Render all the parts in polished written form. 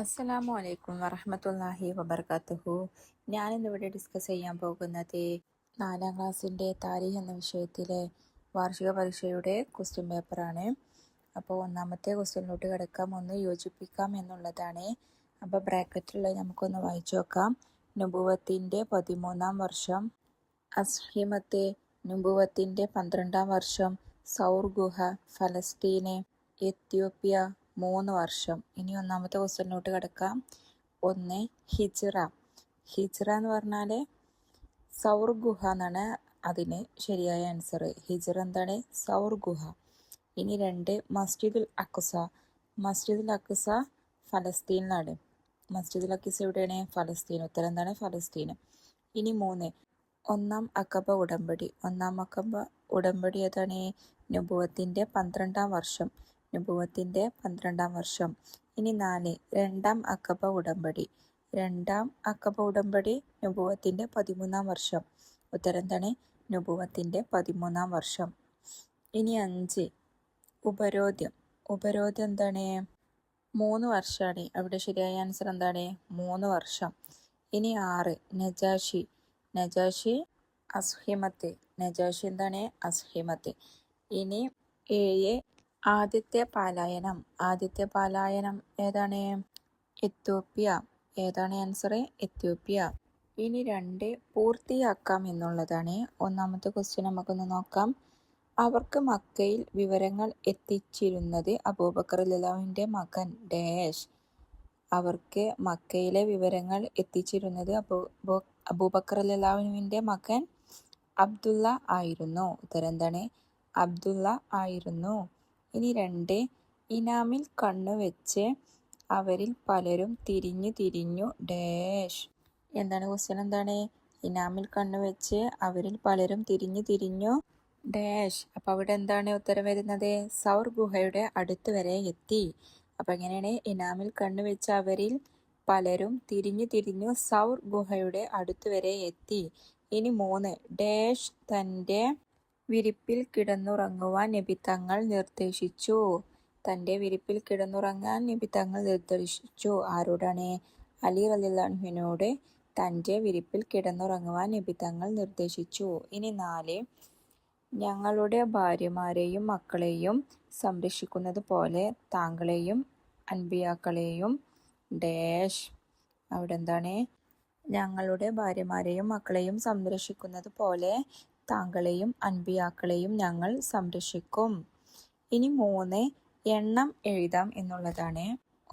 അസ്സലാമു അലൈക്കും വറഹ്മത്തുള്ളാഹി വബർക്കാത്തുഹു. ഞാനിന്നിവിടെ ഡിസ്കസ് ചെയ്യാൻ പോകുന്നത് 4ാം ക്ലാസ്സിൻ്റെ താരീഖ് എന്ന വിഷയത്തിലെ വാർഷിക പരീക്ഷയുടെ ക്വസ്റ്റ്യൻ പേപ്പറാണ്. അപ്പോൾ ഒന്നാമത്തെ ക്വസ്റ്റ്യനിലോട്ട് കിടക്കാം. ഒന്ന് യോജിപ്പിക്കാം എന്നുള്ളതാണ്. അപ്പോൾ ബ്രാക്കറ്റിലുള്ള നമുക്കൊന്ന് വായിച്ചു നോക്കാം. നുബുവത്തിൻ്റെ 13ാം വർഷം, അസ്ഹിമത്ത് നുബുവത്തിൻ്റെ 12ാം വർഷം, സൗർ ഗുഹ ഫലസ്തീന്, എത്യോപ്യ 3 വർഷം. ഇനി ഒന്നാമത്തെ ക്വസ്റ്റ്യനിലോട്ട് കിടക്കാം. 1 ഹിജ്റ. ഹിജ്റ എന്ന് പറഞ്ഞാൽ സൗർ ഗുഹ എന്നാണ് അതിന് ശരിയായ ആൻസർ. ഹിജ്റ എന്താണ്? സൗർ ഗുഹ. ഇനി 2 മസ്ജിദുൽ അഖ്സ. മസ്ജിദുൽ അഖ്സ ഫലസ്തീനിലാണ്. മസ്ജിദുൽ അഖ്സ എവിടെയാണ്? ഫലസ്തീൻ. ഉത്തരം എന്താണ്? ഫലസ്തീൻ. ഇനി 3 ഒന്നാം അഖബ ഉടമ്പടി. ഒന്നാം അഖബ ഉടമ്പടി ഏതാണ്? നുബുവത്തിൻ്റെ 12ാം വർഷം. നുബുവത്തിൻ്റെ 12ാം വർഷം. ഇനി 4 രണ്ടാം അഖബ ഉടമ്പടി. രണ്ടാം അഖബ ഉടമ്പടി നുബുവത്തിൻ്റെ 13ാം വർഷം. ഉത്തരം എന്താണ്? നുബുവത്തിൻ്റെ 13ാം വർഷം. ഇനി 5 ഉപരോധ്യം. ഉപരോധ്യം എന്താണ്? 3 വർഷമാണ്. അവിടെ ശരിയായ ആൻസർ എന്താണ്? 3 വർഷം. ഇനി 6 നജാഷി. നജാഷി അസ്ഹിമത്ത്. നജാഷി എന്താണ്? അസ്ഹിമത്ത്. ഇനി 7 ആദ്യത്തെ പാലായനം. ആദ്യത്തെ പാലായനം ഏതാണ്? എത്യോപ്യ. ഏതാണ് ആൻസർ? എത്യോപ്യ. ഇനി 2 പൂർത്തിയാക്കാം എന്നുള്ളതാണ്. ഒന്നാമത്തെ ക്വസ്റ്റ്യൻ നമുക്കൊന്ന് നോക്കാം. അവർക്ക് മക്കയിൽ വിവരങ്ങൾ എത്തിച്ചിരുന്നത് അബൂബക്കർ റളിയല്ലാഹുവിൻ്റെ മകൻ ഡാഷ്. അവർക്ക് മക്കയിലെ വിവരങ്ങൾ എത്തിച്ചിരുന്നത് അബൂബക്കർ റളിയല്ലാഹുവിൻ്റെ മകൻ അബ്ദുള്ള ആയിരുന്നു. ഉത്തരം എന്താണ്? അബ്ദുള്ള ആയിരുന്നു. ഇനി 2 ഇനാമിൽ കണ്ണുവെച്ച് അവരിൽ പലരും തിരിഞ്ഞു തിരിഞ്ഞു ഡാഷ്. എന്താണ് ക്വസ്റ്റ്യൻ? എന്താണ്? ഇനാമിൽ കണ്ണുവെച്ച് അവരിൽ പലരും തിരിഞ്ഞു തിരിഞ്ഞു ഡാഷ്. അപ്പോൾ അവിടെ എന്താണ് ഉത്തരം വരുന്നത്? സൗർ ഗുഹയുടെ അടുത്ത് വരെ എത്തി. അപ്പം എങ്ങനെയാണ്? ഇനാമിൽ കണ്ണുവെച്ച് അവരിൽ പലരും തിരിഞ്ഞു തിരിഞ്ഞു സൗർ ഗുഹയുടെ അടുത്ത് വരെ എത്തി. ഇനി 3 ഡാഷ് തൻ്റെ വിരിപ്പിൽ കിടന്നുറങ്ങുവാൻ നബി തങ്ങൾ നിർദ്ദേശിച്ചു. തൻ്റെ വിരിപ്പിൽ കിടന്നുറങ്ങാൻ നബി തങ്ങൾ നിർദ്ദേശിച്ചു. ആരോടാണ്? അലി റളിയല്ലാഹുവിനോട് തൻ്റെ വിരിപ്പിൽ കിടന്നുറങ്ങുവാൻ നബി തങ്ങൾ നിർദ്ദേശിച്ചു. ഇനി 4 ഞങ്ങളുടെ ഭാര്യമാരെയും മക്കളെയും സംരക്ഷിക്കുന്നത് പോലെ താങ്കളെയും അൻബിയാക്കളെയും ഡാഷ്. അവിടെ എന്താണ്? ഞങ്ങളുടെ ഭാര്യമാരെയും മക്കളെയും സംരക്ഷിക്കുന്നത് പോലെ താങ്കളെയും അൻബിയാക്കളെയും ഞങ്ങൾ സംരക്ഷിക്കും. ഇനി 3 എണ്ണം എഴുതാം എന്നുള്ളതാണ്.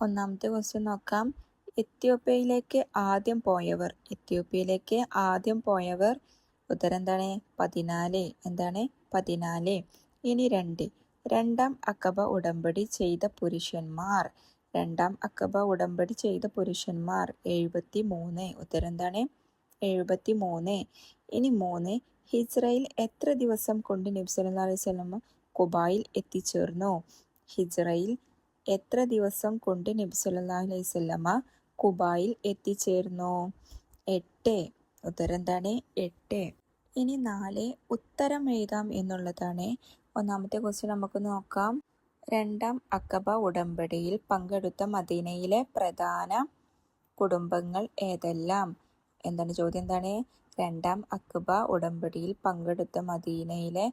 ഒന്നാമത്തെ ക്വസ്റ്റ്യൻ നോക്കാം. എത്യോപ്യയിലേക്ക് ആദ്യം പോയവർ. എത്യോപ്യയിലേക്ക് ആദ്യം പോയവർ. ഉത്തരം എന്താണ്? 14. എന്താണ്? 14. ഇനി 2 രണ്ടാം അഖബ ഉടമ്പടി ചെയ്ത പുരുഷന്മാർ. രണ്ടാം അഖബ ഉടമ്പടി ചെയ്ത പുരുഷന്മാർ 73. ഉത്തരം എന്താണ്? 73. ഇനി 3 ഹിജ്റയിൽ എത്ര ദിവസം കൊണ്ട് നബി സല്ലല്ലാഹു അലൈഹി വസല്ലം ഖുബായിൽ എത്തിച്ചേർന്നു? ഹിജ്റയിൽ എത്ര ദിവസം കൊണ്ട് നബി സല്ലല്ലാഹു അലൈഹി വസല്ലം ഖുബായിൽ എത്തിച്ചേർന്നു? 8. ഉത്തരം എന്താണ്? 8. ഇനി 4 ഉത്തരം എഴുതാം എന്നുള്ളതാണ്. ഒന്നാമത്തെ ക്വസ്റ്റ്യൻ നമുക്ക് നോക്കാം. രണ്ടാം അഖബ ഉടമ്പടിയിൽ പങ്കെടുത്ത മദീനയിലെ പ്രധാന കുടുംബങ്ങൾ ഏതെല്ലാം? എന്താണ് ചോദ്യം? എന്താണ്? രണ്ടാം അഖബ ഉടമ്പടിയിൽ പങ്കെടുത്ത മദീനയിലെ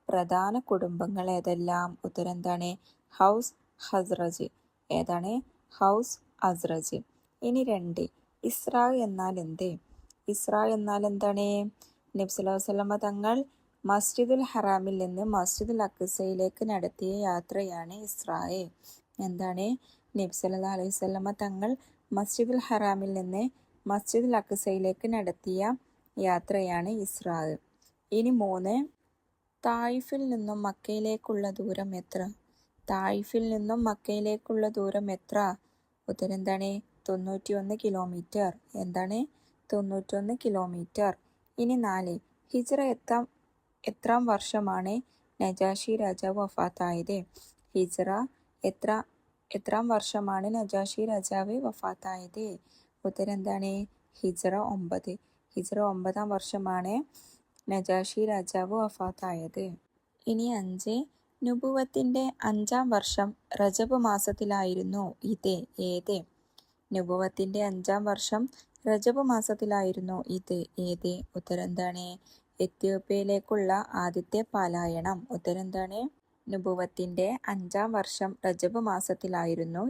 പ്രധാന കുടുംബങ്ങൾ ഏതെല്ലാം? ഉത്തരം എന്താണ്? ഹൗസ് ഹസ്റജ്. ഏതാണ്? ഹൗസ് ഹസ്റജ്. ഇനി 2 ഇസ്രാ എന്നാൽ എന്ത്? ഇസ്രാ എന്നാൽ എന്താണ്? നബി സല്ലല്ലാഹു അലൈഹി വസല്ലം തങ്ങൾ മസ്ജിദുൽ ഹറാമിൽ നിന്ന് മസ്ജിദുൽ അഖ്സയിലേക്ക് നടത്തിയ യാത്രയാണ് ഇസ്രാ. എന്താണ്? നബി സല്ലല്ലാഹു അലൈഹി വസല്ലം തങ്ങൾ മസ്ജിദുൽ ഹറാമിൽ നിന്ന് മസ്ജിദുൽ അഖ്സയിലേക്ക് നടത്തിയ യാത്രയാണ് ഇസ്രാ. ഇനി 3 തായിഫിൽ നിന്നും മക്കയിലേക്കുള്ള ദൂരം എത്ര? തായിഫിൽ നിന്നും മക്കയിലേക്കുള്ള ദൂരം എത്ര? ഉത്തരം എന്താണ്? 91 കിലോമീറ്റർ. എന്താണ്? 91 കിലോമീറ്റർ. ഇനി 4 ഹിജ്റ എത്രാം വർഷമാണ് നജാഷി രാജാവ് വഫാത്തായത്? ഹിജ്റ എത്രാം വർഷമാണ് നജാഷി രാജാവ് വഫാത്തായത്? ഉത്തരം എന്താണ്? ഹിജ്റ 9. ഹിജ്റ 9ാം വർഷമാണ് നജാഷി രാജാവ് വഫാത്തായത്. ഇനി 5 നുബുവത്തിൻ്റെ 5ാം വർഷം റജബ് മാസത്തിലായിരുന്നു ഇത്. ഏത്? നുബുവത്തിന്റെ 5-ാം വർഷം റജബ് മാസത്തിലായിരുന്നു ഇത്. ഏത്? ഉത്തരം എന്താണ്? എത്യോപ്യയിലേക്കുള്ള ആദ്യത്തെ പലായനം. ഉത്തരം എന്താണ്? നുബുവത്തിന്റെ 5-ാം വർഷം റജബ് മാസത്തിലായിരുന്നു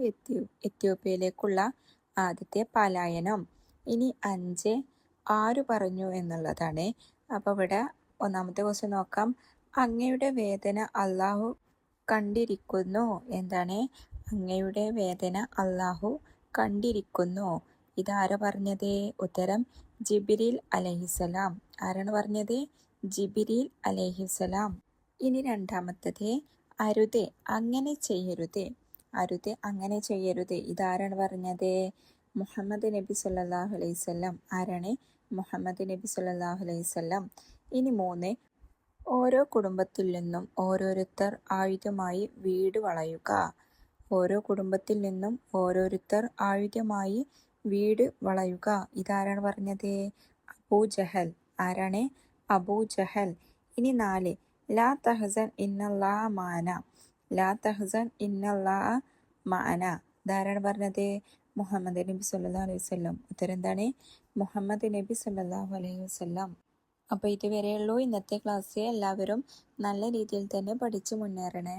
എത്യോപ്യയിലേക്കുള്ള ആദ്യത്തെ പലായനം. ഇനി 5 ആരു പറഞ്ഞു എന്നുള്ളതാണ്. അപ്പോൾ ഇവിടെ ഒന്നാമത്തെ ക്വസ്റ്റ്യൻ നോക്കാം. അങ്ങയുടെ വേദന അള്ളാഹു കണ്ടിരിക്കുന്നു. എന്താണ്? അങ്ങയുടെ വേദന അള്ളാഹു കണ്ടിരിക്കുന്നു. ഇതാരാ പറഞ്ഞത്? ഉത്തരം ജിബ്രീൽ അലൈഹിസ്സലാം. ആരാണ് പറഞ്ഞത്? ജിബ്രീൽ അലൈഹിസ്സലാം. ഇനി രണ്ടാമത്തത് അരുത്, അങ്ങനെ ചെയ്യരുത്. അരുത്, അങ്ങനെ ചെയ്യരുത്. ഇതാരാണ് പറഞ്ഞത്? മുഹമ്മദ് നബി സല്ലല്ലാഹു അലൈഹി വസല്ലം. ആരാണ്? മുഹമ്മദ് നബി സല്ലല്ലാഹു അലൈഹി വസല്ലം. ഇനി 3 ഓരോ കുടുംബത്തിൽ നിന്നും ഓരോരുത്തർ ആയുധമായി വീട് വളയുക. ഓരോ കുടുംബത്തിൽ നിന്നും ഓരോരുത്തർ ആയുധമായി വീട് വളയുക. ഇതാരാണ് പറഞ്ഞത്? അബൂജഹൽ. ആരാണ്? അബൂജഹൽ. ഇനി 4 ലാ തഹ്സൻ ഇന്നല്ലാഹ മഅന. ലാ തഹ്സൻ ഇന്നല്ലാഹ മഅന. ഇതാരാണ് പറഞ്ഞത്? മുഹമ്മദ് നബി സല്ലല്ലാഹു അലൈഹി വസല്ലം. ഉത്തരം എന്താണ്? മുഹമ്മദ് നബി സല്ലല്ലാഹു അലൈഹി വസല്ലം. അപ്പോൾ ഇതുവരെയുള്ളൂ ഇന്നത്തെ ക്ലാസ്. എല്ലാവരും നല്ല രീതിയിൽ തന്നെ പഠിച്ചു മുന്നേറണേ.